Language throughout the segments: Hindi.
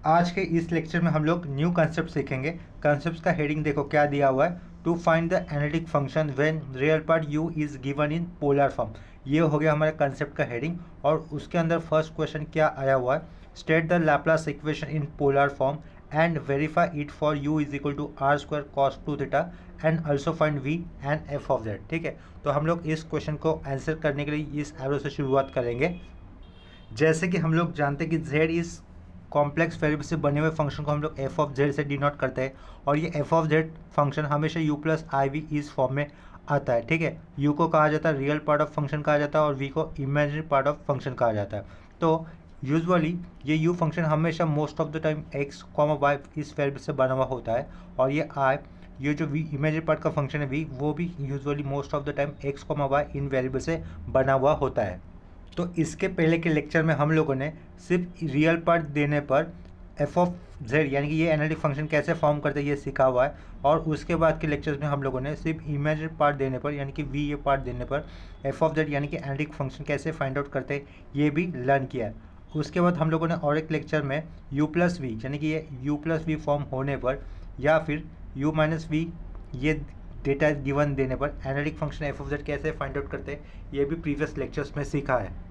आज के इस लेक्चर में हम लोग न्यू कंसेप्ट सीखेंगे। कंसेप्ट का हेडिंग देखो क्या दिया हुआ है, to find the analytic function when real part u is given in polar form. ये हो गया हमारे कंसेप्ट का हेडिंग। और उसके अंदर फर्स्ट क्वेश्चन क्या आया हुआ है, state the Laplace equation in polar form and verify it for u is equal to are square cos 2 theta and also find v and f of z। ठीक है, तो हम लोग इस क्वेश्चन को आंसर करने के लिए इस एरो से शुरुआत करेंगे। जैसे कि हम लोग जानते हैं कि z इज कॉम्प्लेक्स वेरिएबल से बने हुए फंक्शन को हम लोग एफ ऑफ जेड से डिनोट करते हैं, और ये एफ ऑफ जेड फंक्शन हमेशा यू प्लस आई वी इस फॉर्म में आता है। ठीक है, यू को कहा जाता है रियल पार्ट ऑफ फंक्शन कहा जाता है और वी को इमेजिनरी पार्ट ऑफ फंक्शन कहा जाता है। तो यूजुअली ये यू फंक्शन हमेशा most of the time X comma Y इस वेरिएबल से बना हुआ होता है, और ये आई ये जो वी इमेजिनरी पार्ट का फंक्शन है वी, वो भी usually most of the time X comma Y in variable से बना हुआ होता है। तो इसके पहले के लेक्चर में हम लोगों ने सिर्फ रियल पार्ट देने पर एफ ऑफ जेड यानी कि ये एनालिटिक फंक्शन कैसे फॉर्म करते हैं ये सीखा हुआ है, और उसके बाद के लेक्चर्स में हम लोगों ने सिर्फ इमेजिनरी पार्ट देने पर यानी कि वी ये पार्ट देने पर एफ ऑफ जेड यानी कि एनालिटिक फंक्शन कैसे फाइंड आउट करते हैं ये भी लर्न किया है। उसके बाद हम लोगों ने और एक लेक्चर में यू प्लस वी यानी कि ये यू प्लस वी फॉर्म होने पर या फिर यू माइनस वी ये डेटा गिवन देने पर analytic function F of Z कैसे फाइंड आउट करते हैं ये भी प्रीवियस लेक्चर्स में सीखा है।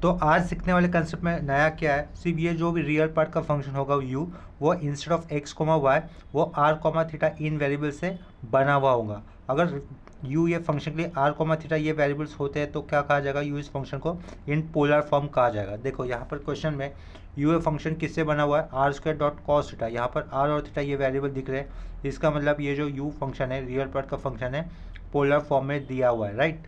तो आज सीखने वाले कंसेप्ट में नया क्या है, सिर्फ ये जो भी रियल पार्ट का फंक्शन होगा u वो instead of x comma y वो आर कोमा थीटा इन वेरिएबल से बना हुआ होगा। अगर u ये फंक्शन के लिए आर कोमा थीटा ये वेरिएबल्स होते हैं तो क्या कहा जाएगा, u इस फंक्शन को इन पोलर फॉर्म कहा जाएगा। देखो यहाँ पर क्वेश्चन में u ये फंक्शन किससे बना हुआ है, are square dot cos theta, यहाँ पर आर और थीटा ये वेरिएबल दिख रहे हैं, इसका मतलब ये जो u फंक्शन है रियल पार्ट का फंक्शन है पोलर फॉर्म में दिया हुआ है, right.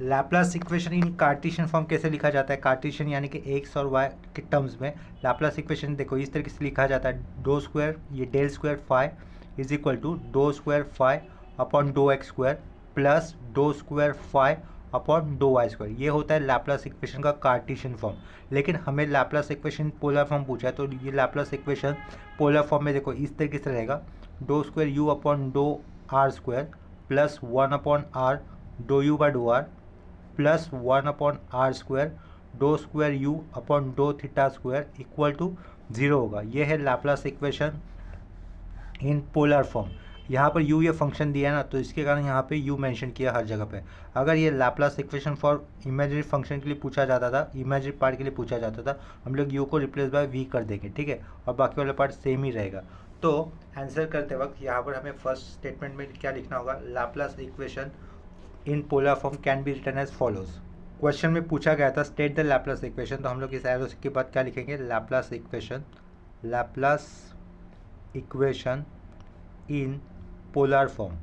Laplace equation in Cartesian form कैसे लिखा जाता है, कार्टेशियन यानी कि एक्स और वाई के टर्म्स में लैप्लास इक्वेशन देखो इस तरीके से लिखा जाता है, डो स्क्वायर ये del square five is equal to doh square five upon doh X square plus doh square five upon doh Y square. ये होता है लैप्लास इक्वेशन का कार्टेशियन फॉर्म। लेकिन हमें लैप्लास इक्वेशन पोलर फॉर्म पूछा है, तो ये लैप्लास इक्वेशन पोलर फॉर्म में देखो इस तरीके से रहेगा, doh square you upon dough are square plus one upon are doh you by dough are plus one upon are square doh square you upon dough theta square equal to 0 होगा। ये है Laplace equation in polar form. यहाँ पर u ये फंक्शन दिया है ना, तो इसके कारण यहाँ पे u मेंशन किया हर जगह पे। अगर ये Laplace equation for imaginary function के लिए पूछा जाता था, इमेजिनरी पार्ट के लिए पूछा जाता था, हम लोग u को रिप्लेस बाय v कर देंगे, ठीक है, और बाकी वाला पार्ट सेम ही रहेगा। तो आंसर करते वक्त यहाँ पर हमें फर्स्ट स्टेटमेंट में क्या लिखना होगा, Laplace equation in polar form can be written as follows. Question में पूछा गया था स्टेट द लैप्लास इक्वेशन, तो हम लोग इस एरो के बाद क्या लिखेंगे, Laplace equation in polar form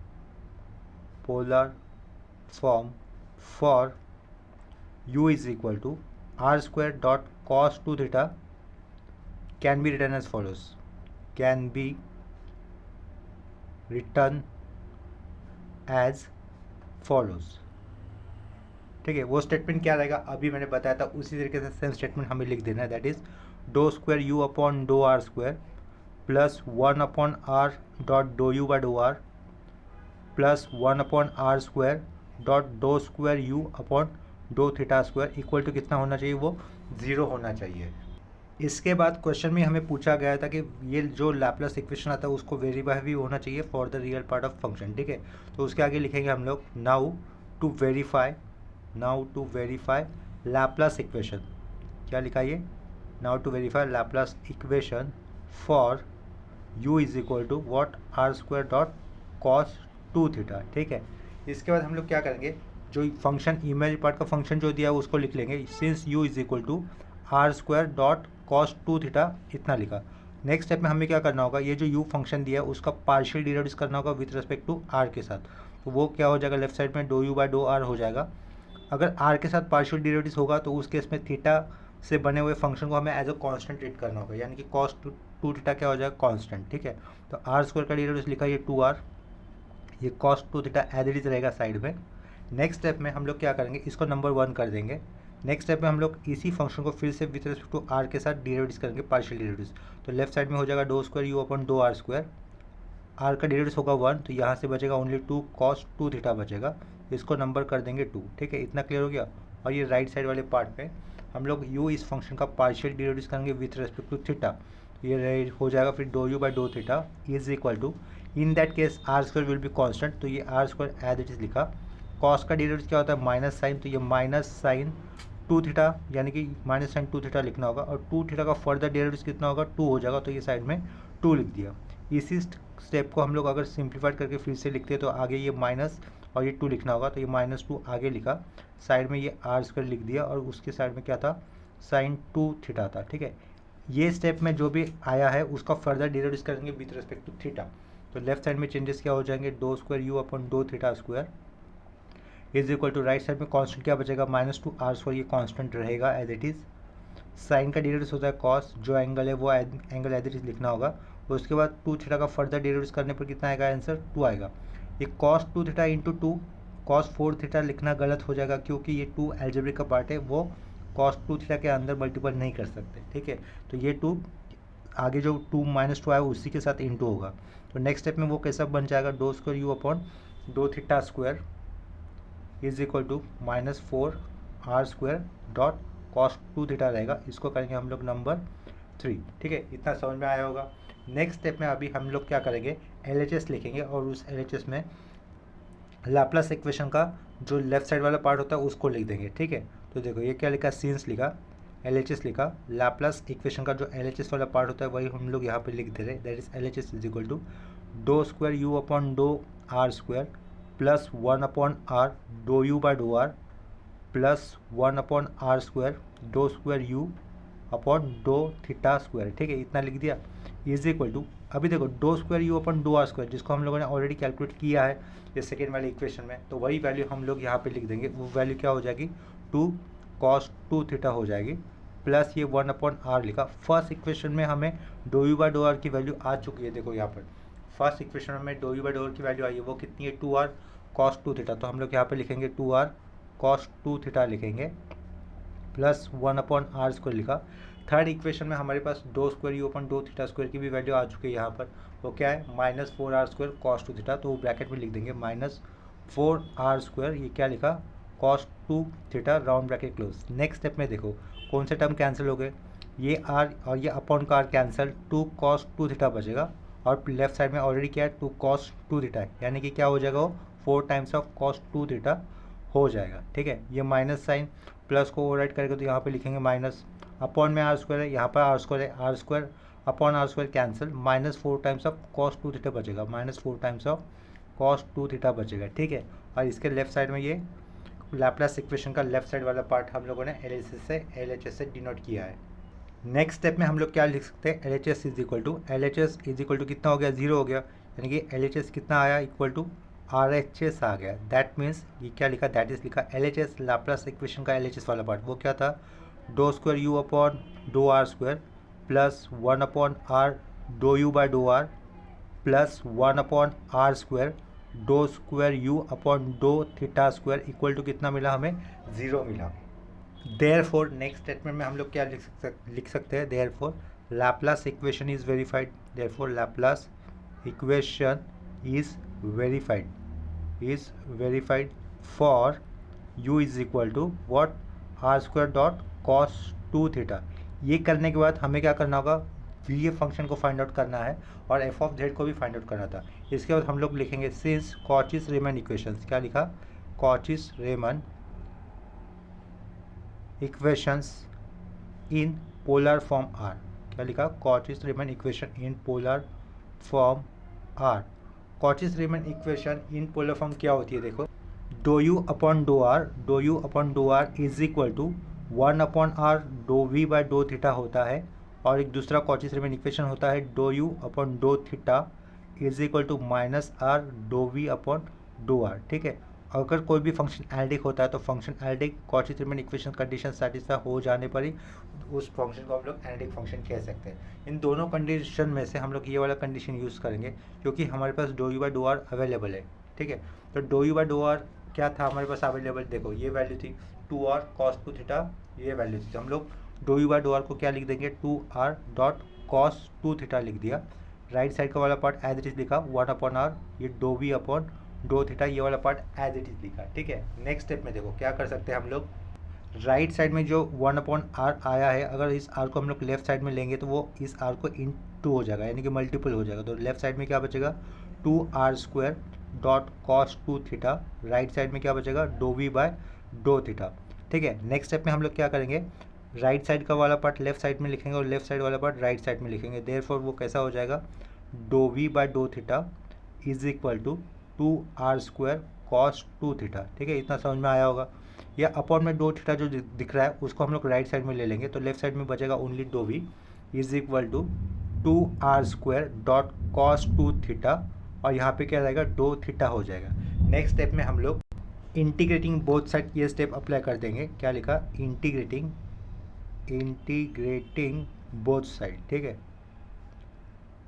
for u is equal to are square dot cos 2 theta can be written as follows, can be written as follows. ठीक है, वो स्टेटमेंट क्या रहेगा अभी मैंने बताया था, उसी तरीके से सेम स्टेटमेंट हमें लिख देना है, that is doh square you upon dough are square plus one upon r dot doh you by dough are plus one upon are square dot doh square you upon dough theta square equal to कितना होना चाहिए, वो 0 होना चाहिए। इसके बाद क्वेश्चन में हमें पूछा गया था कि ये जो लैप्लास इक्वेशन आता है उसको वेरीफाई भी होना चाहिए for the real part of function, ठीक है। तो उसके आगे लिखेंगे हम लोग now to verify Laplace equation, क्या लिखा ये, now to verify Laplace equation for u is equal to what r square dot cos 2 theta, ठीक है। इसके बाद हम लोग क्या करेंगे, जो फंक्शन इमेज पार्ट का फंक्शन जो दिया है उसको लिख लेंगे, since u is equal to are square dot cos 2 theta इतना लिखा। नेक्स्ट स्टेप में हमें क्या करना होगा, ये जो u फंक्शन दिया है उसका पार्शियल डेरिवेटिव करना होगा विथ रिस्पेक्ट टू r के साथ, तो वो क्या हो जाएगा, लेफ्ट साइड में dough u by dough r हो जाएगा। अगर r के साथ पार्शियल डेरिवेटिव होगा तो उस केस में थीटा से बने हुए फंक्शन को हमें एज अ कांस्टेंट ट्रीट करना होगा, यानी कि कॉस 2 थीटा क्या हो जाएगा, कांस्टेंट, ठीक है। तो आर स्क्वायर का डेरिवेटिव लिखा ये 2r, ये cos 2 theta as it is रहेगा साइड में। नेक्स्ट स्टेप में हम लोग क्या करेंगे, इसको नंबर 1 कर देंगे। नेक्स्ट स्टेप में हम लोग इसी फंक्शन को फिर से विथ रिस्पेक्ट टू आर के साथ डेरिवेटिव करेंगे, पार्शियल डेरिवेटिव। तो लेफ्ट साइड में हो जाएगा doh square you upon dough are square, r का डेरिवेटिव होगा 1, तो यहाँ से बचेगा ओनली 2 कॉस 2 थीटा बचेगा, इसको नंबर कर देंगे 2, ठीक है, इतना क्लियर हो गया। और ये राइट साइड वाले पार्ट में हम लोग u इस फंक्शन का पार्शियल डेरिवेटिव करेंगे विथ रेस्पेक्ट टू थीटा, ये हो जाएगा फिर doh u by doh theta is equal to, in that case r square will be constant, तो ये r square as it is लिखा। कॉस का डेरिवेटिव क्या होता है माइनस साइन, तो ये माइनस साइन टू थीटा, यानी कि माइनस साइन टू थीटा लिखना होगा, और टू थीटा का फर्दर डेरिवेटिव कितना होगा 2 हो जाएगा, तो ये साइड में 2 लिख दिया। इसी स्टेप को हम लोग अगर सिंप्लीफाइड करके फिर से लिखते हैं तो आगे ये माइनस और ये 2 लिखना होगा, तो ये -2 आगे लिखा, साइड में ये आर स्क्वायर लिख दिया, और उसके साइड में क्या था साइन 2 थीटा था। ठीक है, ये स्टेप में जो भी आया है उसका फर्दर डेरिवेटिव करेंगे विथ रिस्पेक्ट टू थीटा, तो लेफ्ट साइड में चेंजेस क्या हो जाएंगे, doh square you upon dough theta square is equal to, right side में कांस्टेंट क्या बचेगा -2 आर स्क्वायर, ये कांस्टेंट रहेगा एज इट इज़। साइन का डेरिवेटिव होता है कॉस, जो एंगल है वो एंगल एज इट इज लिखना होगा, उसके बाद 2 थीटा का फर्दर डेरिवेटिव करने पर कितना आएगा आंसर 2 आएगा। ये cos 2 theta into 2 cos 4 theta लिखना गलत हो जाएगा, क्योंकि ये 2 एल्जेब्रिक का पार्ट है, वो कॉस 2 थीटा के अंदर मल्टीपल नहीं कर सकते। ठीक है, तो ये 2 आगे जो 2 -2 आया उसी के साथ इंटू होगा, तो नेक्स्ट स्टेप में वो कैसा बन जाएगा, doh square you upon dough theta square is equal to -4 r square dot cos 2 theta रहेगा। इसको करेंगे हम लोग नंबर 3। ठीक है, इतना समझ में आया होगा। नेक्स्ट स्टेप में अभी हम लोग क्या करेंगे, LHS लिखेंगे, और उस LHS में लाप्लास इक्वेशन का जो लेफ्ट साइड वाला पार्ट होता है उसको लिख देंगे। ठीक है, तो देखो ये क्या लिखा, सीन्स लिखा, LHS लिखा, लाप्लास इक्वेशन का जो LHS वाला पार्ट होता है वही हम लोग यहाँ पे लिख दे रहे हैं, that is LHS is equal to doh square you upon dough are square plus 1 upon are doh you by dough are plus 1 upon are square doh square you upon dough theta square. ठीक है, इतना लिख दिया इज इक्वल टू, अभी देखो doh square you upon dough are square जिसको हम लोगों ने ऑलरेडी कैलकुलेट किया है ये सेकेंड वाले इक्वेशन में, तो वही वैल्यू हम लोग यहाँ पे लिख देंगे। वो वैल्यू क्या हो जाएगी 2 cos 2 थीटा हो जाएगी, प्लस ये 1 अपॉन आर लिखा। फर्स्ट इक्वेशन में हमें doh you by dough r की वैल्यू आ चुकी है, देखो यहाँ पर फर्स्ट इक्वेशन में doh you by dough r की वैल्यू आई है, वो कितनी है 2r cos 2 थीटा, तो हम लोग यहाँ पे लिखेंगे 2r cos 2 थीटा लिखेंगे, प्लस 1 अपॉन आर स्क्वायर लिखा। थर्ड इक्वेशन में हमारे पास do square you upon dough theta square की भी वैल्यू आ चुकी है यहाँ पर, वो क्या है -4r स्क्वायर cos 2 थीटा, तो वो ब्रैकेट में लिख देंगे -4r स्क्वायर, ये क्या लिखा cos 2 theta round bracket close. Next step में देखो कौन से टर्म कैंसिल हो गए, ये r और ये अपॉन का r कैंसिल, 2 cos 2 थीटा बचेगा, और लेफ्ट साइड में ऑलरेडी क्या है 2 cos 2 थीटा है, यानी कि क्या हो जाएगा वो 4 टाइम्स ऑफ cos 2 थीटा हो जाएगा। ठीक है, ये माइनस साइन प्लस को ओवरराइट करेगा तो यहाँ पे लिखेंगे माइनस, अपॉन में आर स्क्वायर है, यहाँ पर आर स्क्वायर है, are square upon are square cancel, -4 times of cos 2 theta बचेगा, -4 टाइम्स ऑफ cos 2 थीटा बचेगा। ठीक है, और इसके लेफ्ट साइड में ये लैप्लास इक्वेशन का लेफ्ट साइड वाला पार्ट हम लोगों ने LHS से डिनोट किया है। नेक्स्ट स्टेप में हम लोग क्या लिख सकते हैं, LHS इज इक्वल टू कितना हो गया 0 हो गया, यानी कि LHS कितना आया इक्वल टू RHS आ गया। दैट मीन्स ये क्या लिखा, दैट इज लिखा LHS लाप्लास इक्वेशन का LHS वाला पार्ट, वो क्या था doh square you upon dough are square plus 1 upon are doh you by dough are plus 1 upon are square doh square you upon dough theta square equal to कितना मिला हमें 0 मिला। देयरफॉर नेक्स्ट स्टेटमेंट में हम लोग क्या लिख सकते हैं, therefore Laplace equation is verified, therefore Laplace equation is verified for u is equal to what r square dot cos 2 theta. ये करने के बाद हमें क्या करना होगा, ये फंक्शन को फाइंड आउट करना है और f ऑफ z को भी फाइंड आउट करना था। इसके बाद हम लोग लिखेंगे सिंस कॉचिस रीमन इक्वेशंस, क्या लिखा Cauchy's Riemann equations in polar form are, क्या लिखा Cauchy's Riemann equation in polar form are. Cauchy's Riemann equation in polar form क्या होती है, देखो do u upon dough r is equal to 1 upon are do v by dough theta होता है, और एक दूसरा कॉचिस रीमन इक्वेशन होता है doh u upon dough theta is equal to -r doh v upon dough r. ठीक है, अगर कोई भी फंक्शन एनालिटिक होता है तो function analytic Cauchy Riemann equation condition satisfy हो जाने पर ही उस फंक्शन को हम लोग एनालिटिक फंक्शन कह सकते हैं। इन दोनों कंडीशन में से हम लोग ये वाला कंडीशन यूज़ करेंगे क्योंकि हमारे पास do you by dough r available है। ठीक है, तो do you by dough r क्या था हमारे पास अवेलेबल, देखो ये वैल्यू थी 2r cos 2 थीटा, ये वैल्यू थी, तो हम लोग doh you by dough r को क्या लिख देंगे 2r डॉट cos 2 थीटा लिख दिया। राइट साइड का वाला पार्ट एज इट इज लिखा 1 अपॉन आर, ये doh v upon dough theta, ये वाला पार्ट एज इट इज लिखा। ठीक है, नेक्स्ट स्टेप में देखो क्या कर सकते हैं हम लोग, राइट साइड में जो 1/r आया है, अगर इस r को हम लोग लेफ्ट साइड में लेंगे तो वो इस r को इन टू हो जाएगा, यानी कि मल्टीपल हो जाएगा। तो लेफ्ट साइड में क्या बचेगा 2r² dot cos 2 theta, right side में क्या बचेगा doh v by dough theta. ठीक है, नेक्स्ट स्टेप में हम लोग क्या करेंगे, राइट साइड का वाला पार्ट लेफ्ट साइड में लिखेंगे और लेफ्ट साइड वाला पार्ट राइट साइड में लिखेंगे। देयरफॉर वो कैसा हो जाएगा doh v by dough theta is equal to 2r² cos 2 theta. ठीक है, इतना समझ में आया होगा। या अपॉन में डो थीटा जो दिख रहा है उसको हम लोग राइट साइड में ले लेंगे, तो लेफ्ट साइड में बचेगा only doh v is equal to 2r² dot cos 2 theta, और यहाँ पे क्या रहेगा डो थीटा हो जाएगा। नेक्स्ट स्टेप में हम लोग इंटीग्रेटिंग बोथ साइड ये स्टेप अप्लाई कर देंगे। क्या लिखा इंटीग्रेटिंग बोथ साइड। ठीक है,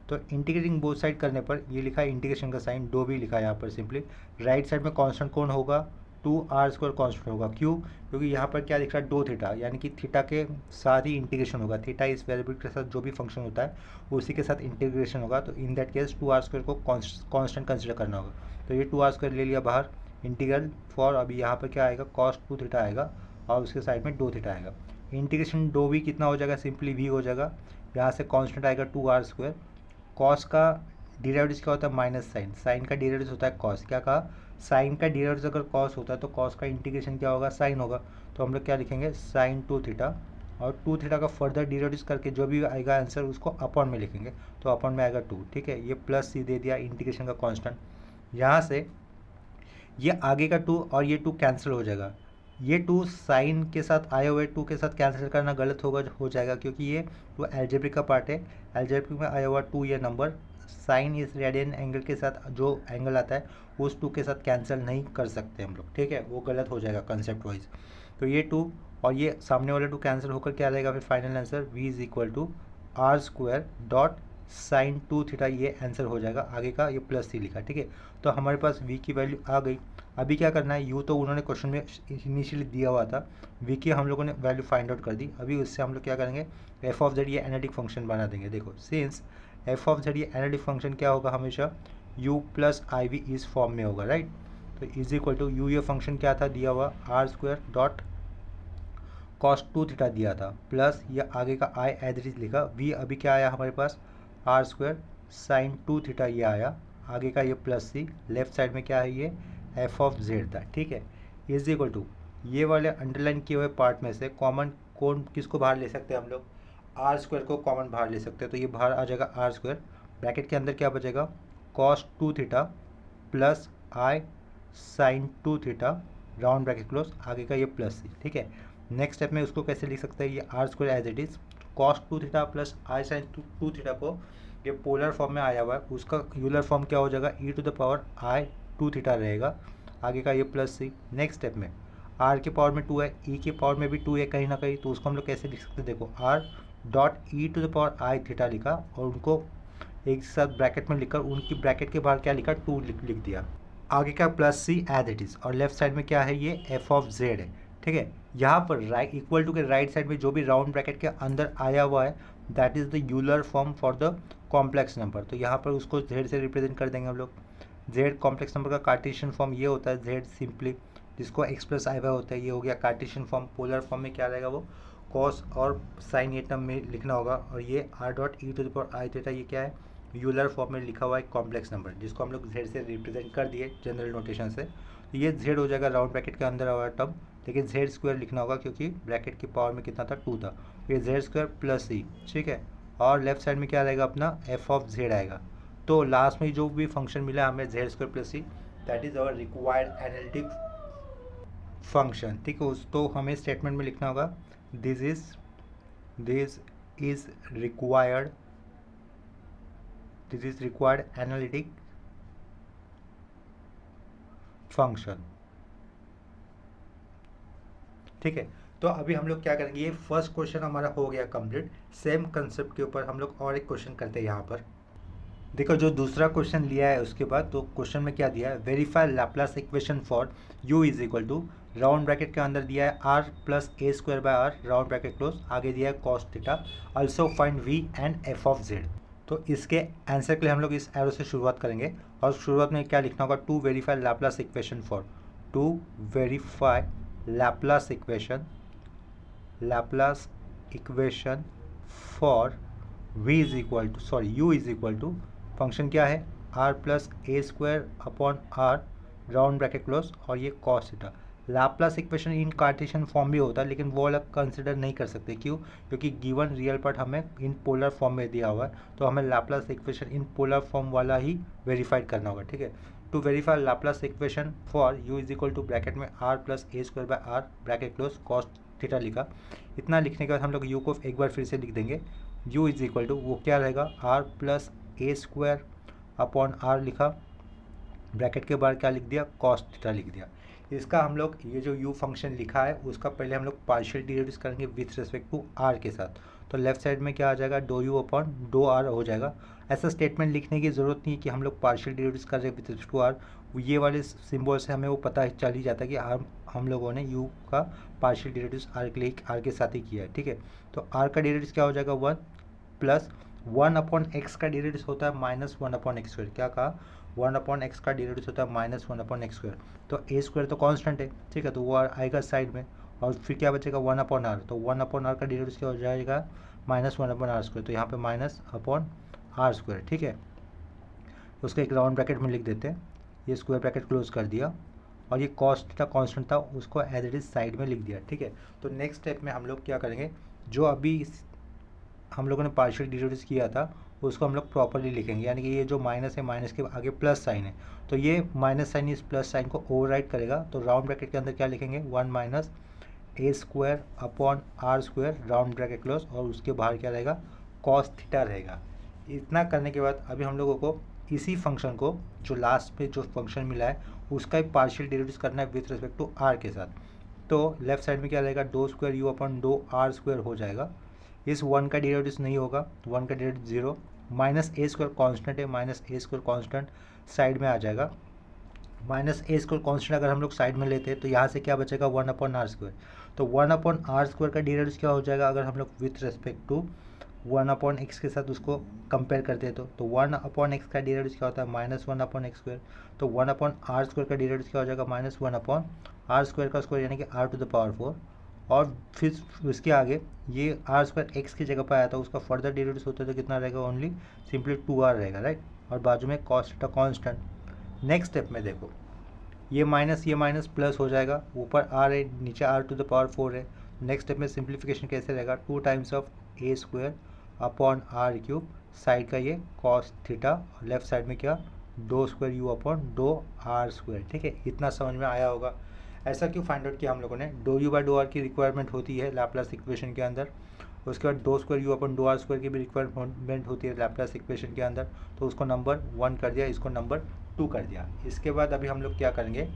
तो इंटीग्रेटिंग बोथ साइड करने पर ये लिखा है इंटीग्रेशन का साइन डो भी लिखा है यहाँ पर सिंपली। राइट साइड में कांस्टेंट कौन होगा 2r² कांस्टेंट होगा। क्यों, क्योंकि यहाँ पर क्या दिख रहा है डो थीटा, यानी कि थीटा के साथ ही इंटीग्रेशन होगा। थीटा इस वेरिएबल के साथ जो भी फंक्शन होता है उसी के साथ इंटीग्रेशन होगा, तो इन दैट केस 2r² को कांस्टेंट कंसिडर करना होगा। तो ये 2r² ले लिया बाहर, इंटीग्रल फॉर अभी यहाँ पर क्या आएगा cos 2 थीटा आएगा और उसके साइड में डो थीटा आएगा। इंटीग्रेशन डो भी कितना हो जाएगा सिंपली v हो जाएगा, यहाँ से कांस्टेंट आएगा 2r²। कॉस का डेरिवेटिव क्या होता है माइनस साइन, साइन का डेरिवेटिव होता है कॉस। क्या कहा साइन का डेरिवेटिव अगर कॉस होता है तो कॉस का इंटीग्रेशन क्या होगा साइन होगा। तो हम लोग क्या लिखेंगे साइन 2 थीटा, और 2 थीटा का फर्दर डेरिवेटिव करके जो भी आएगा आंसर उसको अपॉन में लिखेंगे, तो अपॉन में आएगा 2। ठीक है, ये प्लस सी दे दिया इंटीग्रेशन का कांस्टेंट। यहाँ से ये आगे का 2 और ये 2 कैंसिल हो जाएगा। ये 2 साइन के साथ आए हुए 2 के साथ कैंसिल करना गलत होगा हो जाएगा, क्योंकि ये 2 एल्जेब्रिक का पार्ट है। एल्जेब्रिक में आया हुआ 2 ये नंबर साइन इस रेडियन एंगल के साथ जो एंगल आता है उस 2 के साथ कैंसिल नहीं कर सकते हम लोग। ठीक है, वो गलत हो जाएगा कंसेप्ट वाइज। तो ये 2 और ये सामने वाला 2 कैंसिल होकर क्या रहेगा फिर final answer v is equal to r² dot sine 2 theta, ये आंसर हो जाएगा। आगे का ये प्लस सी लिखा। ठीक है, तो हमारे पास v की वैल्यू आ गई। अभी क्या करना है, u तो उन्होंने क्वेश्चन में इनिशियली दिया हुआ था, v की हम लोगों ने वैल्यू फाइंड आउट कर दी। अभी उससे हम लोग क्या करेंगे f ऑफ z ये एनालिटिक फंक्शन बना देंगे। देखो सिंस f ऑफ z ये एनालिटिक फंक्शन क्या होगा हमेशा u प्लस आई वी इस फॉर्म में होगा, राइट। तो इज इक्वल टू u ये फंक्शन क्या था दिया हुआ r² डॉट कॉस 2 थीटा दिया था, प्लस ये आगे का i एज इट इज लिखा। v अभी क्या आया हमारे पास r² साइन 2 थीटा ये आया, आगे का ये प्लस सी, लेफ्ट साइड में क्या है ये f ऑफ z था। ठीक है, इज इक्वल टू ये वाले अंडरलाइन किए हुए पार्ट में से कॉमन कौन किसको बाहर ले सकते हैं हम लोग r² को कॉमन बाहर ले सकते हैं। तो ये बाहर आ जाएगा r², ब्रैकेट के अंदर क्या बचेगा cos 2 theta plus i sine 2 theta, round bracket close, आगे का ये प्लस सी। ठीक है, नेक्स्ट स्टेप में उसको कैसे लिख सकते हैं ये r² as it is cos 2 theta plus i sine 2 theta को ये पोलर फॉर्म में आया हुआ है, उसका यूलर फॉर्म क्या हो जाएगा e to the power i 2 theta रहेगा, आगे का ये प्लस सी। नेक्स्ट स्टेप में r के पावर में 2 है, e के पावर में भी 2 है कहीं ना कहीं, तो उसको हम लोग कैसे लिख सकते हैं देखो r dot e to the power i theta लिखा और उनको एक साथ ब्रैकेट में लिखकर उनकी ब्रैकेट के बाहर क्या लिखा 2 लिख दिया, आगे का plus c as it is, और लेफ्ट साइड में क्या है ये f ऑफ z है। ठीक है, यहाँ पर राइट इक्वल टू के राइट साइड में जो भी राउंड ब्रैकेट के अंदर आया हुआ है that is the Euler form for the complex number, तो यहाँ पर उसको z से रिप्रेजेंट कर देंगे हम लोग। z कॉम्प्लेक्स नंबर का कार्टेशियन फॉर्म ये होता है z सिंपली, जिसको एक्सप्रेस आई वाई होता है, ये हो गया कार्टेशियन फॉर्म। पोलर फॉर्म में क्या रहेगा वो कॉस और साइन ये टर्म में लिखना होगा, और ये r dot e to the power i theta ये क्या है यूलर फॉर्म में लिखा हुआ है कॉम्प्लेक्स नंबर, जिसको हम लोग z से रिप्रेजेंट कर दिए जनरल नोटेशन से। तो ये z हो जाएगा राउंड ब्रैकेट के अंदर हुआ टर्म, लेकिन z² लिखना होगा क्योंकि ब्रैकेट की पावर में कितना था 2 था, ये z² प्लस सी। ठीक है, और लेफ्ट साइड में क्या रहेगा अपना f ऑफ z आएगा। तो लास्ट में जो भी फंक्शन मिला हमें z² plus c that is our required analytic function. ठीक है, उस तो हमें स्टेटमेंट में लिखना होगा this is required analytic function. ठीक है, तो अभी हम लोग क्या करेंगे, ये फर्स्ट क्वेश्चन हमारा हो गया कंप्लीट। सेम कंसेप्ट के ऊपर हम लोग और एक क्वेश्चन करते हैं यहाँ पर। देखो जो दूसरा क्वेश्चन लिया है उसके बाद, तो क्वेश्चन में क्या दिया है verify Laplace equation for u is equal to round bracket के अंदर दिया है r plus a square by r, round bracket close, आगे दिया है cos theta, also find v and f of z। तो इसके आंसर के लिए हम लोग इस एरो से शुरुआत करेंगे, और शुरुआत में क्या लिखना होगा to verify Laplace equation for, to verify Laplace equation Laplace equation for v is equal to u is equal to function क्या है r plus a square upon r round bracket close और ये cos theta. Laplace equation in Cartesian form भी होता है लेकिन वो अलग कंसिडर नहीं कर सकते, क्यों? क्योंकि गिवन रियल पार्ट हमें इन पोलर फॉर्म में दिया हुआ है, तो हमें Laplace equation in polar form वाला ही वेरीफाइड करना होगा, ठीक है। To verify Laplace equation for u is equal to bracket में r plus a square by r bracket close cos theta लिखा। इतना लिखने के बाद हम लोग u को एक बार फिर से लिख देंगे। u इज इक्वल टू वो क्या रहेगा r plus a square upon r लिखा, ब्रैकेट के बाद क्या लिख दिया कॉस थीटा लिख दिया। इसका हम लोग ये जो u फंक्शन लिखा है उसका पहले हम लोग पार्शियल डेरिवेटिव करेंगे विथ रिस्पेक्ट टू r के साथ। तो लेफ्ट साइड में क्या आ जाएगा doh u upon dough r हो जाएगा। ऐसा स्टेटमेंट लिखने की ज़रूरत नहीं है कि हम लोग पार्शियल डेरिवेटिव कर रहे हैं विथ रिस्पेक्ट टू r, ये वाले सिंबल से हमें वो पता चल ही जाता है कि हम लोगों ने u का पार्शियल डेरिवेटिव r के लिए r के साथ ही किया है, ठीक है। तो r का डेरिवेटिव क्या हो जाएगा 1 प्लस 1 अपॉन एक्स का डेरिवेटिव होता है माइनस 1 अपॉन एक्स स्क्वायर। क्या कहा 1 अपॉन एक्स का डेरिवेटिव होता है माइनस 1 अपॉन एक्स स्क्वायर। तो ए स्क्वायर तो कांस्टेंट है, ठीक है, तो वो आएगा साइड में और फिर क्या बचेगा 1 अपॉन आर। तो 1 अपॉन आर का डेरिवेटिव क्या हो जाएगा माइनस 1 अपॉन आर स्क्वायर। तो यहाँ पे माइनस अपॉन आर स्क्वायर, ठीक है। उसको एक राउंड ब्रैकेट में लिख देते हैं, ये स्क्वायर ब्रैकेट क्लोज कर दिया और ये कॉस्ट थीटा कांस्टेंट था उसको एज इट इज साइड में लिख दिया, ठीक है। तो नेक्स्ट स्टेप में हम लोग क्या करेंगे, जो अभी हम लोगों ने पार्शियल डेरिवेटिव किया था उसको हम लोग प्रॉपरली लिखेंगे, यानी कि ये जो माइनस है माइनस के आगे प्लस साइन है, तो ये माइनस साइन इस प्लस साइन को ओवरराइड करेगा। तो राउंड ब्रैकेट के अंदर क्या लिखेंगे 1 minus a square upon are square round bracket close और उसके बाहर क्या रहेगा कॉस थीटा रहेगा। इतना करने के बाद अभी हम लोगों को इसी फंक्शन को जो लास्ट पे जो फंक्शन मिला है उसका एक पार्शियल डेरिवेटिव करना है विथ रिस्पेक्ट टू आर के साथ। तो लेफ्ट साइड में क्या रहेगा doh square you upon dough are square हो जाएगा। इस 1 का डेरिवेटिव नहीं होगा, 1 का derivative 0, minus a square constant है, minus a square constant side में आ जाएगा। माइनस ए स्क्वायर कॉन्स्टेंट अगर हम लोग साइड में लेते हैं तो यहाँ से क्या बचेगा 1 अपॉन आर स्क्वायर। तो 1 अपॉन आर स्क्वायर का डेरिवेटिव क्या हो जाएगा अगर हम लोग with respect to 1 upon x के साथ उसको कंपेयर करते हैं तो 1 अपॉन एक्स का डेरिवेटिव क्या होता है माइनस 1 अपॉन एक्स स्क्वायर। तो 1 अपॉन आर स्क्वायर का डेरिवेटिव क्या हो जाएगा माइनस 1 अपॉन आर स्क्वायर का स्क्वायर यानी कि आर टू द पावर 4 और फिर उसके आगे ये आर स्क्वायर एक्स की जगह पर आया था उसका फर्दर डेरिवेटिव होता है तो कितना रहेगा ओनली सिंपली 2r रहेगा, राइट। और बाजू में cos theta constant. Next step में देखो ये माइनस प्लस हो जाएगा, ऊपर r है नीचे r टू द पावर 4 है। नेक्स्ट स्टेप में सिंप्लीफिकेशन कैसे रहेगा 2 times of a square upon r cube, side का ये कॉस थीटा, लेफ्ट साइड में क्या doh square you upon dough are square, ठीक है। इतना समझ में आया होगा। ऐसा क्यों फाइंड आउट किया हम लोगों ने, doh you by dough r की रिक्वायरमेंट होती है लाप्लास इक्वेशन के अंदर, उसके बाद doh square u upon doh are square की भी रिक्वायरमेंट होती है लाप्लास इक्वेशन के अंदर, तो उसको नंबर 1 कर दिया, इसको नंबर 2 कर दिया। इसके बाद अभी हम लोग क्या करेंगे,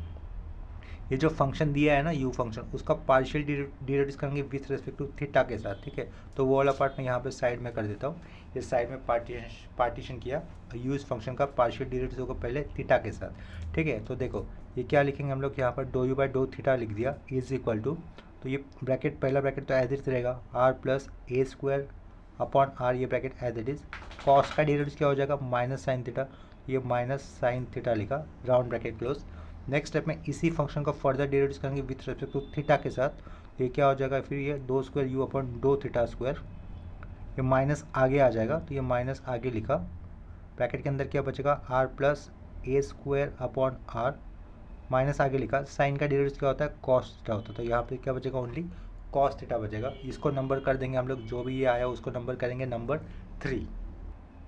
ये जो फंक्शन दिया है ना यू फंक्शन उसका पार्शियल डेरिवेटिव करेंगे विथ रिस्पेक्ट टू थीटा के साथ, ठीक है। तो वो वाला पार्ट मैं यहाँ पे साइड में कर देता हूँ, इस साइड में पार्टीशन किया यू इस फंक्शन का पार्शियल डेरिवेटिव होगा पहले थीटा के साथ, ठीक है। तो देखो ये क्या लिखेंगे हम लोग यहाँ पर doh you by dough theta लिख दिया इज इक्वल टू, तो ये ब्रैकेट पहला ब्रैकेट तो एज इट रहेगा r plus a square upon r, ये bracket as it is. Cos का डेरिवेटिव क्या हो जाएगा माइनस साइन थीटा, ये माइनस साइन थीटा लिखा round bracket close. Next step में इसी फंक्शन का फर्दर डेरिवेटिव करेंगे विथ रिस्पेक्ट टू थीटा के साथ, ये क्या हो जाएगा फिर ये do square you upon dough theta square, ये माइनस आगे आ जाएगा तो ये माइनस आगे लिखा, ब्रैकेट के अंदर क्या बचेगा r plus a square upon r, minus आगे लिखा, साइन का डेरिवेटिव क्या होता है कॉस थीटा होता है, तो यहाँ पे क्या बचेगा ओनली कॉस थीटा बचेगा। इसको नंबर कर देंगे हम लोग, जो भी ये आया उसको नंबर करेंगे नंबर 3।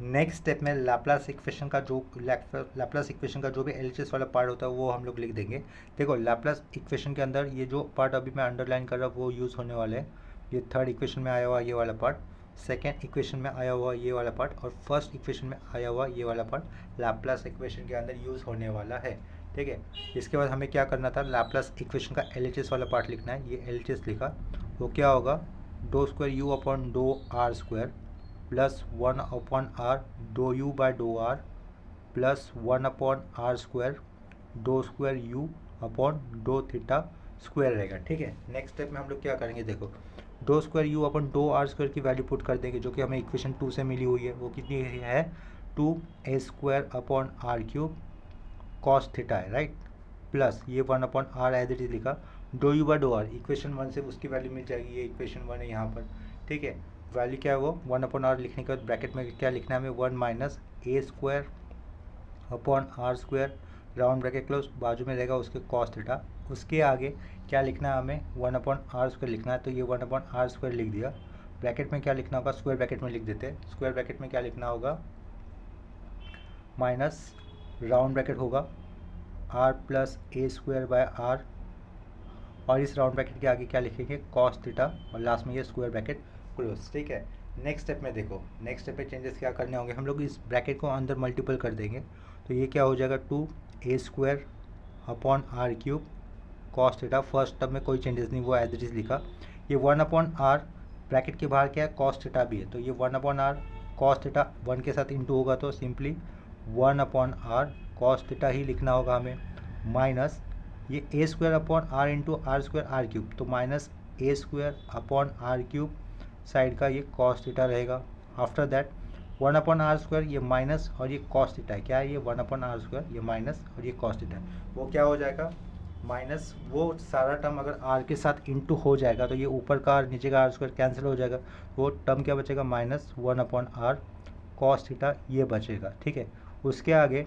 नेक्स्ट स्टेप में लाप्लास इक्वेशन का जो भी एलएचएस वाला पार्ट होता है वो हम लोग लिख देंगे। देखो लाप्लास इक्वेशन के अंदर ये जो पार्ट अभी मैं अंडरलाइन कर रहा हूँ वो यूज़ होने वाले हैं। ये थर्ड इक्वेशन में आया हुआ ये वाला पार्ट, सेकेंड इक्वेशन में आया हुआ ये वाला पार्ट और फर्स्ट इक्वेशन में आया हुआ ये वाला पार्ट लाप्लास इक्वेशन के अंदर यूज़ होने वाला है, ठीक है। इसके बाद हमें क्या करना था, लाप्लास इक्वेशन का एलएचएस वाला पार्ट लिखना है। ये एलएचएस लिखा वो क्या होगा doh square you upon dough are square plus 1 upon are doh you by dough are plus 1 upon are square doh square you upon dough theta square रहेगा, ठीक है। नेक्स्ट स्टेप में हम लोग क्या करेंगे, देखो doh square you upon dough are square की वैल्यू पुट कर देंगे जो कि हमें इक्वेशन 2 से मिली हुई है, वो कितनी है 2 a square upon r cube cos theta है, राइट, प्लस ये 1 upon r as it is लिखा do you by dough r, equation 1 से उसकी वैल्यू मिल जाएगी, ये इक्वेशन 1 है यहाँ पर, ठीक है। वैल्यू क्या है वो 1/r लिखने के बाद ब्रैकेट में क्या लिखना है हमें 1 minus a square upon are square, round bracket close, बाजू में रहेगा उसके कॉस थीटा। उसके आगे क्या लिखना है हमें 1/r² लिखना है, तो ये 1/r² लिख दिया। ब्रैकेट में क्या लिखना होगा, स्क्वायर ब्रैकेट में लिख देते हैं। स्क्वायर ब्रैकेट में क्या लिखना होगा, माइनस राउंड ब्रैकेट होगा r plus a square by r, और इस राउंड ब्रैकेट के आगे क्या लिखेंगे कॉस थीटा, और लास्ट में ये स्क्वायर ब्रैकेट क्लोज, ठीक है। नेक्स्ट स्टेप में देखो, नेक्स्ट स्टेप में चेंजेस क्या करने होंगे, हम लोग इस ब्रैकेट को अंदर मल्टीपल कर देंगे, तो ये क्या हो जाएगा 2a² upon r³ cos theta. First term में कोई चेंजेस नहीं, वो एज इट इज लिखा। ये 1/r ब्रैकेट के बाहर क्या है कॉस थीटा भी है, तो ये 1/r कॉस थीटा 1 के साथ इंटू होगा, तो सिंपली 1/r कॉस थीटा ही लिखना होगा हमें, माइनस ये a² upon r into r²r³, तो minus a² upon r³ side का ये कॉस थीटा रहेगा। आफ्टर दैट 1/r², ये माइनस और ये कॉस थीटा है, क्या है ये 1/r², ये माइनस और ये कॉस थीटा है, वो क्या हो जाएगा माइनस, वो सारा टर्म अगर r के साथ इंटू हो जाएगा तो ये ऊपर का r नीचे का r² कैंसिल हो जाएगा, वो टर्म क्या बचेगा माइनस 1/r कॉस थीटा ये बचेगा, ठीक है। उसके आगे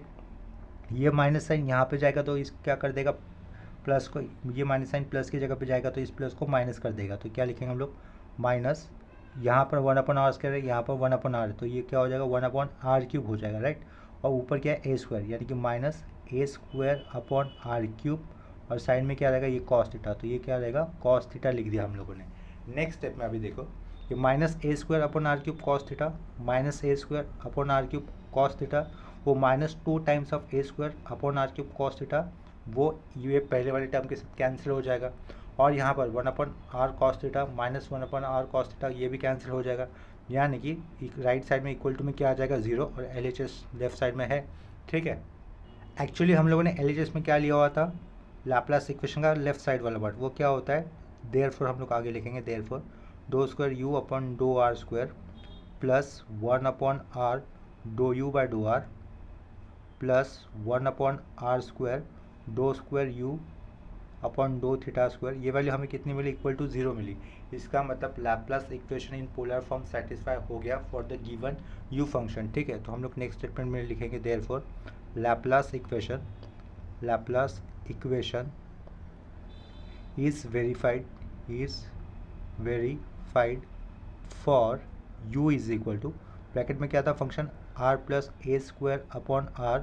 ये माइनस साइन यहाँ पे जाएगा, तो इस क्या कर देगा प्लस को, ये माइनस साइन प्लस की जगह पे जाएगा तो इस प्लस को माइनस कर देगा, तो क्या लिखेंगे हम लोग माइनस, यहाँ पर 1/r² है, यहाँ पर 1/r, तो ये क्या हो जाएगा 1/r³ हो जाएगा, राइट। और ऊपर क्या है a², यानी कि माइनस a² अपॉन r³, और साइड में क्या रहेगा ये कॉस थीटा, तो ये क्या रहेगा कॉस थीटा लिख दिया हम लोगों ने। नेक्स्ट स्टेप में अभी देखो, ये minus a² upon r³ cos theta, minus a² upon r³ cos theta, वो minus 2 times of a² upon r³ cos theta, वो ये पहले वाले टर्म के साथ कैंसिल हो जाएगा। और यहाँ पर 1/r cos theta minus 1/r cos theta ये भी कैंसिल हो जाएगा, यानी कि राइट साइड में इक्वल टू में क्या आ जाएगा 0, और LHS लेफ्ट साइड में है, ठीक है। एक्चुअली हम लोगों ने LHS में क्या लिया हुआ था, लैप्लास इक्वेशन का लेफ्ट साइड वाला पार्ट, वो क्या होता है देयरफॉर, हम लोग आगे लिखेंगे देयरफॉर डो स्क्वायर u अपॉन डो r² प्लस 1/r डो u by dough r plus 1/r² डो square u upon dough theta square, ये वैल्यू हमें कितनी मिली इक्वल टू 0 मिली। इसका मतलब Laplace equation in polar form satisfy हो गया for the given u function, ठीक है। तो हम लोग नेक्स्ट स्टेटमेंट में लिखेंगे therefore Laplace equation is verified for u is equal to, bracket में क्या था function r plus a² upon r,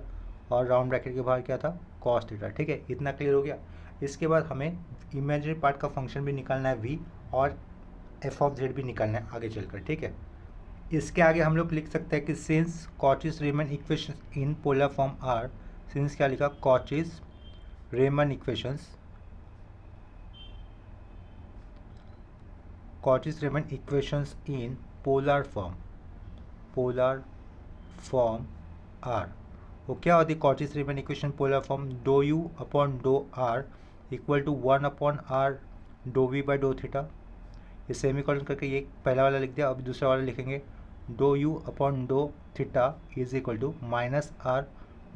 और राउंड ब्रैकेट के बाहर क्या था कॉस थीटा, ठीक है। इतना क्लियर हो गया। इसके बाद हमें इमेजिनरी पार्ट का फंक्शन भी निकालना है v, और f(z) भी निकालना है आगे चलकर, ठीक है। इसके आगे हम लोग लिख सकते हैं कि since Cauchy's Riemann equation in polar form are, since क्या लिखा Cauchy's Riemann equations in polar form are, वो क्या होती है Cauchy's Riemann equation polar form, do u upon dough r equal to 1/r dough v by dough theta, ये सेमीकोलन करके ये पहला वाला लिख दिया। अब दूसरा वाला लिखेंगे डो u upon dough theta is equal to minus r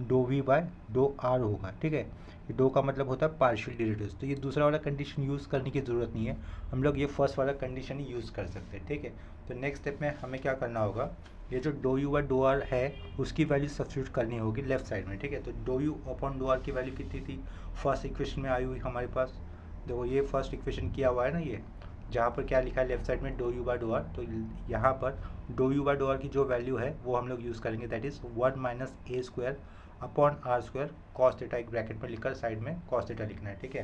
डो v बाय डो r होगा, ठीक है। ये डो का मतलब होता है पार्शियल डेरिवेटिव्स, तो ये दूसरा वाला कंडीशन यूज़ करने की ज़रूरत नहीं है, हम लोग ये फर्स्ट वाला कंडीशन ही यूज़ कर सकते हैं, ठीक है। तो नेक्स्ट स्टेप में हमें क्या करना होगा, ये जो डो u बाय डो r है उसकी वैल्यू सब्स्टिट्यूट करनी होगी लेफ्ट साइड में, ठीक है। तो डो u अपॉन डो r की वैल्यू कितनी थी फर्स्ट इक्वेशन में आई हुई हमारे पास, देखो ये फर्स्ट इक्वेशन किया हुआ है ना, ये जहाँ पर क्या लिखा है लेफ्ट साइड में dough u by dough r, तो यहाँ पर डो u बाय डो r की जो वैल्यू है वो हम लोग यूज़ करेंगे, that is 1 minus a² upon r² cos theta, एक ब्रैकेट में लिखकर साइड में कॉस थीटा लिखना है, ठीक है।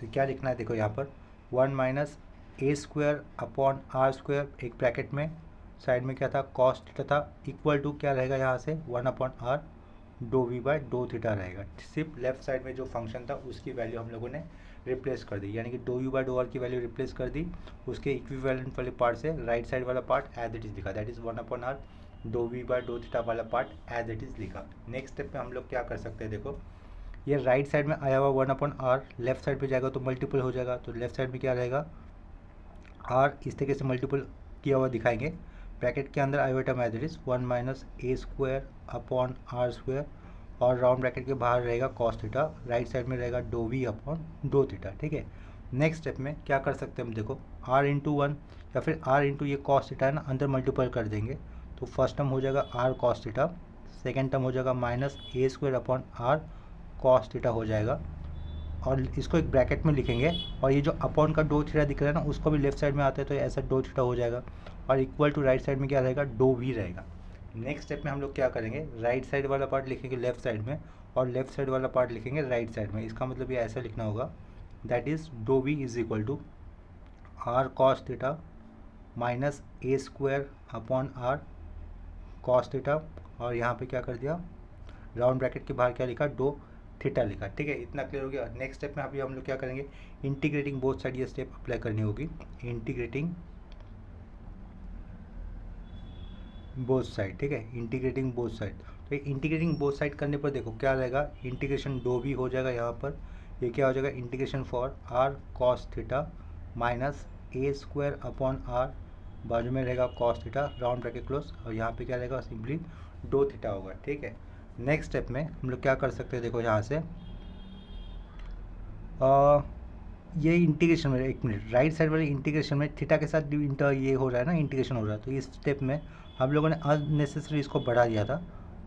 तो क्या लिखना है देखो यहाँ पर 1 माइनस a² अपॉन r² एक ब्रैकेट में, साइड में क्या था कॉस थीटा था, इक्वल टू क्या रहेगा यहाँ से 1/r dough v by dough theta रहेगा। सिर्फ लेफ्ट साइड में जो फंक्शन था उसकी वैल्यू हम लोगों ने रिप्लेस कर दी, यानी कि डो u बाय डो r की वैल्यू रिप्लेस कर दी, उसके इक्विवेलेंट वाले पार्ट से राइट साइड वाला पार्ट एज इट इज़ लिखा, that is 1/r dough v by dough theta वाला पार्ट एज इट इज़ लिखा। नेक्स्ट स्टेप में हम लोग क्या कर सकते हैं, देखो ये राइट साइड में आया हुआ 1/r लेफ्ट साइड पे जाएगा तो मल्टीपल हो जाएगा, तो लेफ्ट साइड में क्या रहेगा r इस तरीके से मल्टीपल किया हुआ दिखाएंगे, ब्रैकेट के अंदर आया हुआ term as it is 1 minus a² upon r² और राउंड ब्रैकेट के बाहर रहेगा कॉस थीटा, राइट साइड में रहेगा डो वी अपॉन डो थीटा। ठीक है, नेक्स्ट स्टेप में क्या कर सकते हैं हम, देखो r इंटू 1 या फिर r इंटू ये कॉस थीटा है ना, अंदर मल्टीप्लाई कर देंगे तो फर्स्ट टर्म हो जाएगा r cos theta, second term हो जाएगा minus a square upon r cos theta हो जाएगा, और इसको एक ब्रैकेट में लिखेंगे, और ये जो अपॉन का डो थीटा दिख रहा है ना उसको भी लेफ्ट साइड में आता है तो ऐसा डो थीटा हो जाएगा, और इक्वल टू राइट साइड में क्या रहेगा, डो वी रहेगा। नेक्स्ट स्टेप में हम लोग क्या करेंगे, राइट साइड वाला पार्ट लिखेंगे लेफ्ट साइड में और लेफ्ट साइड वाला पार्ट लिखेंगे राइट साइड में। इसका मतलब ये ऐसा लिखना होगा, दैट इज़ डो v is equal to r cos theta minus a square upon r cos theta, और यहाँ पे क्या कर दिया, राउंड ब्रैकेट के बाहर क्या लिखा, डो थीटा लिखा। ठीक है, इतना क्लियर हो गया। नेक्स्ट स्टेप में अभी हम लोग क्या करेंगे, इंटीग्रेटिंग बोथ साइड, ये स्टेप अप्लाई करनी होगी, इंटीग्रेटिंग बोथ साइड। ठीक है, इंटीग्रेटिंग बोथ साइड, तो इंटीग्रेटिंग बोथ साइड करने पर देखो क्या रहेगा, इंटीग्रेशन डो भी हो जाएगा यहाँ पर, ये क्या हो जाएगा, integration for r cos theta minus a square upon r, बाजू में रहेगा cos theta, round bracket close, और यहाँ पे क्या रहेगा, सिंपली डो थीटा होगा। ठीक है, नेक्स्ट स्टेप में हम लोग क्या कर सकते हैं, देखो यहाँ से ये इंटीग्रेशन में, एक मिनट, राइट साइड वाले इंटीग्रेशन में थीटा के साथ इंटर ये हो रहा है ना, इंटीग्रेशन हो रहा है, तो इस स्टेप में हम लोगों ने अननेसेसरी इसको बढ़ा दिया था,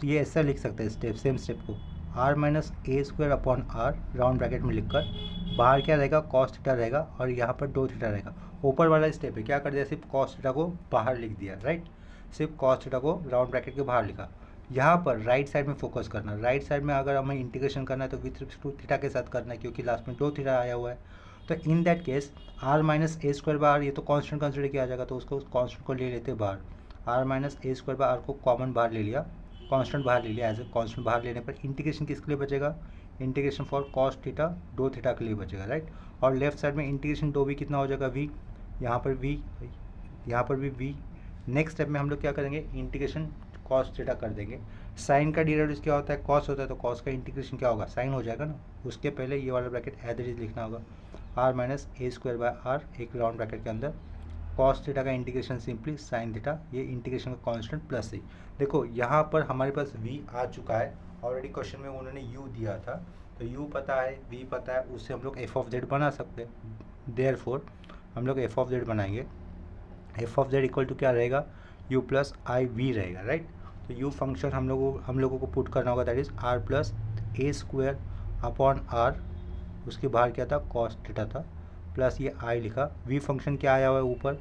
तो ये ऐसा लिख सकते हैं स्टेप, सेम स्टेप को r minus a square upon r round bracket में लिखकर, बाहर क्या रहेगा, कॉस थीटा रहेगा, और यहाँ पर डो थीटा रहेगा। ऊपर वाला स्टेप है क्या कर दिया, सिर्फ कॉस थीटा को बाहर लिख दिया, राइट, सिर्फ कॉस थीटा को राउंड ब्रैकेट के बाहर लिखा। यहाँ पर राइट साइड में फोकस करना, राइट साइड में अगर हमें इंटीग्रेशन करना है तो विथ रिस्पेक्ट टू थीटा के साथ करना है, क्योंकि लास्ट में डो थीटा आया हुआ है, तो in that case r minus a square बार, ये तो कांस्टेंट कंसिडर किया जाएगा, तो उसको कांस्टेंट को ले लेते बाहर, आर माइनस ए स्क्वायर बार, आर को कॉमन बाहर ले लिया, कांस्टेंट बाहर ले लिया, एज ए कांस्टेंट बाहर लेने पर इंटीग्रेशन किसके लिए बचेगा, इंटीग्रेशन फॉर कॉस थीटा डो थीटा के लिए बचेगा, राइट। और लेफ्ट साइड में इंटीग्रेशन डो वी कितना हो जाएगा, वी, यहाँ पर वी, यहाँ पर भी वी। नेक्स्ट स्टेप में हम लोग क्या करेंगे, इंटीग्रेशन कॉस थीटा कर देंगे, साइन का डेरिवेटिव क्या होता है, कॉस होता है, तो कॉस का इंटीग्रेशन क्या होगा, साइन हो जाएगा ना, उसके पहले ये वाला ब्रैकेट एज इट इज लिखना होगा, r minus a square by r, एक राउंड ब्रैकेट के अंदर कॉस थीटा का इंटीग्रेशन सिंपली साइन थीटा, ये इंटीग्रेशन का कांस्टेंट प्लस सी। देखो यहाँ पर हमारे पास v आ चुका है, ऑलरेडी क्वेश्चन में उन्होंने u दिया था, तो u पता है, v पता है, उससे हम लोग f ऑफ z बना सकते हैं, देयरफॉर हम लोग f ऑफ z बनाएंगे, f of z equal to क्या रहेगा, u प्लस आई वी रहेगा, राइट। तो u फंक्शन हम लोगों को पुट करना होगा, that is r plus a square upon r, उसके बाहर क्या था, कॉस थीटा था, प्लस ये आई लिखा, v फंक्शन क्या आया हुआ है ऊपर,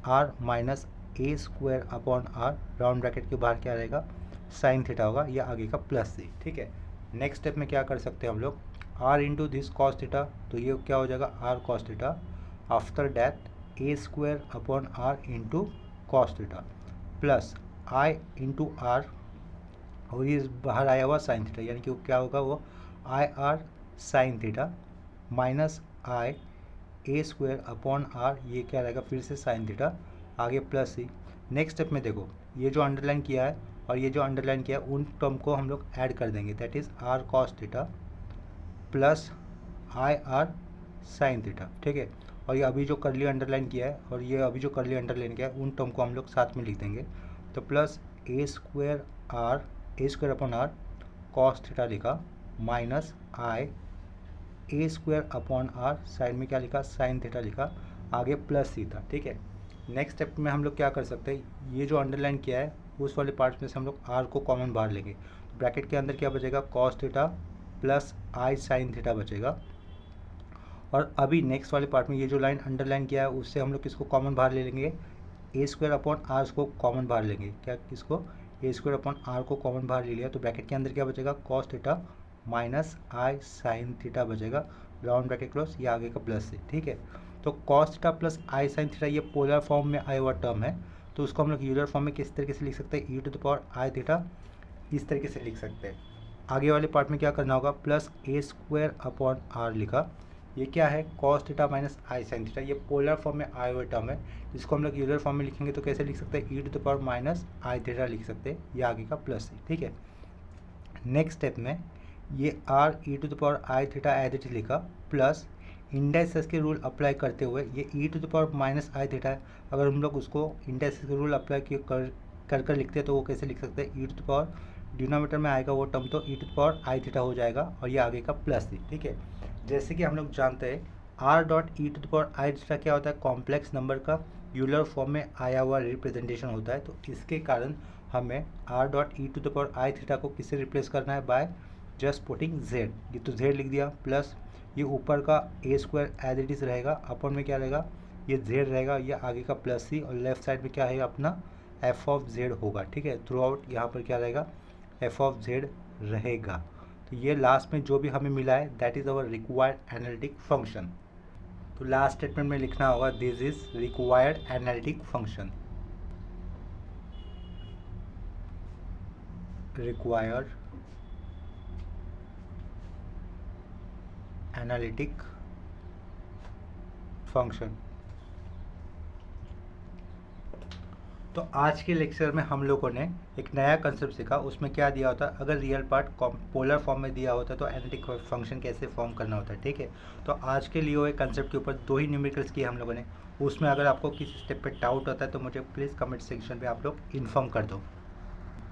r minus a square upon r, round bracket के बाहर क्या रहेगा, साइन थीटा होगा, या आगे का प्लस सी। ठीक है, नेक्स्ट स्टेप में क्या कर सकते हैं हम लोग, r into this cos theta, तो ये क्या हो जाएगा, r cos theta, after that A square upon r into cos theta, plus i into r, और ये बाहर आया हुआ साइन थीटा, यानी कि क्या होगा, वो i r sine theta minus i a square upon r, ये क्या रहेगा, फिर से साइन थीटा, आगे प्लस सी। नेक्स्ट स्टेप में देखो ये जो अंडरलाइन किया है और ये जो अंडरलाइन किया है, उन टर्म को हम लोग ऐड कर देंगे, that is r cos theta plus i r sine theta. ठीक है, और ये अभी जो करली अंडरलाइन किया है और ये अभी जो करली अंडरलाइन किया है, उन टर्म को हम लोग साथ में लिख देंगे, तो plus a square upon r cos theta लिखा, minus i a square upon r, side में क्या लिखा, साइन थीटा लिखा, आगे प्लस सी था। ठीक है, नेक्स्ट स्टेप में हम लोग क्या कर सकते हैं, ये जो अंडरलाइन किया है उस वाले पार्ट में से हम लोग आर को कॉमन बाहर लेंगे, ब्रैकेट के अंदर क्या बचेगा, कॉस थीटा प्लस आई साइन थीटा बचेगा, और अभी नेक्स्ट वाले पार्ट में ये जो लाइन अंडरलाइन किया है उससे हम लोग किसको कॉमन बाहर ले लेंगे, ए स्क्वायर अपॉन आर को कॉमन बाहर लेंगे, क्या किसको, ए स्क्वायर अपॉन आर को कॉमन बाहर ले लिया, तो ब्रैकेट के अंदर क्या बचेगा, cos theta minus i sine theta बचेगा, राउंड ब्रैकेट क्लोज, ये आगे का प्लस से। ठीक है, तो कॉस थीटा प्लस आई साइन थीटा ये पोलर फॉर्म में आया हुआ टर्म है, तो उसको हम लोग यूलर फॉर्म में किस तरीके से लिख सकते हैं, e to the power i theta, इस तरीके से लिख सकते हैं। आगे वाले पार्ट में क्या करना होगा, plus a square upon r लिखा, ये क्या है, cos theta minus i sine theta, ये पोलर फॉर्म में आया हुआ टर्म है, जिसको हम लोग यूलर फॉर्म में लिखेंगे तो कैसे लिख सकते हैं, e to the power minus i theta लिख सकते हैं, ये आगे का प्लस है। ठीक है, नेक्स्ट स्टेप में ये r e to the power i theta as it लिखा, प्लस इंडाइसेस के रूल अप्लाई करते हुए ये e to the power minus i theta है, अगर हम लोग उसको इंडाइसेस के रूल अप्लाई कर लिखते हैं तो वो कैसे लिख सकते हैं, e to the power denominator में आएगा वो टर्म तो e⁻i थीटा हो जाएगा और ये आगे का प्लस सी, ठीक है। जैसे कि हम लोग जानते हैं r.e⁻i थीटा क्या होता है, कॉम्प्लेक्स नंबर का यूलर फॉर्म में आया हुआ रिप्रेजेंटेशन होता है। तो इसके कारण हमें r.e⁻i थीटा को किससे रिप्लेस करना है, बाय जस्ट पुटिंग z। ये तो z लिख दिया, प्लस ये ऊपर का a² एज इट इज़ रहेगा, अपन में क्या रहेगा, ये z रहेगा, ये आगे का प्लस सी, और लेफ्ट साइड में क्या है अपना f(z) होगा, ठीक है। थ्रू आउट यहाँ पर क्या रहेगा, f(z) रहेगा। तो ये लास्ट में जो भी हमें मिला है that is our required analytic function. तो लास्ट स्टेटमेंट में लिखना होगा this is required analytic function, required analytic function. तो आज के लेक्चर में हम लोगों ने एक नया कंसेप्ट सीखा। उसमें क्या दिया होता है, अगर रियल पार्ट पोलर फॉर्म में दिया होता है तो एनालिटिक फंक्शन कैसे फॉर्म करना होता है, ठीक है। तो आज के लिए हुए कंसेप्ट के ऊपर 2 ही न्यूमेरिकल्स किए हम लोगों ने। उसमें अगर आपको किसी स्टेप पे डाउट होता है तो मुझे प्लीज़ कमेंट सेक्शन में आप लोग इन्फॉर्म कर दो।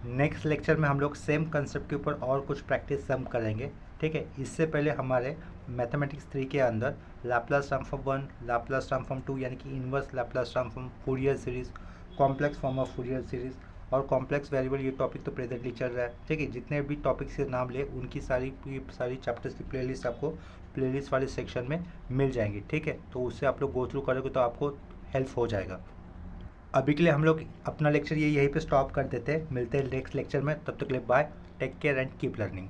नेक्स्ट लेक्चर में हम लोग सेम कंसेप्ट के ऊपर और कुछ प्रैक्टिस सम करेंगे, ठीक है। इससे पहले हमारे मैथमेटिक्स 3 के अंदर लैप्लास ट्रांसफॉर्म 1, लैप्लास ट्रांसफॉर्म 2 यानी कि inverse Laplace transform, Fourier series, complex form of Fourier series और कॉम्प्लेक्स वेरिएबल, ये टॉपिक तो प्रेजेंटली चल रहा है, ठीक है। जितने भी टॉपिक्स के नाम ले उनकी सारी चैप्टर्स की प्लेलिस्ट आपको प्लेलिस्ट वाले सेक्शन में मिल जाएंगी, ठीक है। तो उससे आप लोग गो थ्रू करोगे तो आपको हेल्प हो जाएगा। अभी के लिए हम लोग अपना लेक्चर यहीं पे स्टॉप कर देते हैं। मिलते हैं नेक्स्ट लेक्चर में, तब तक के लिए bye, take care and keep learning.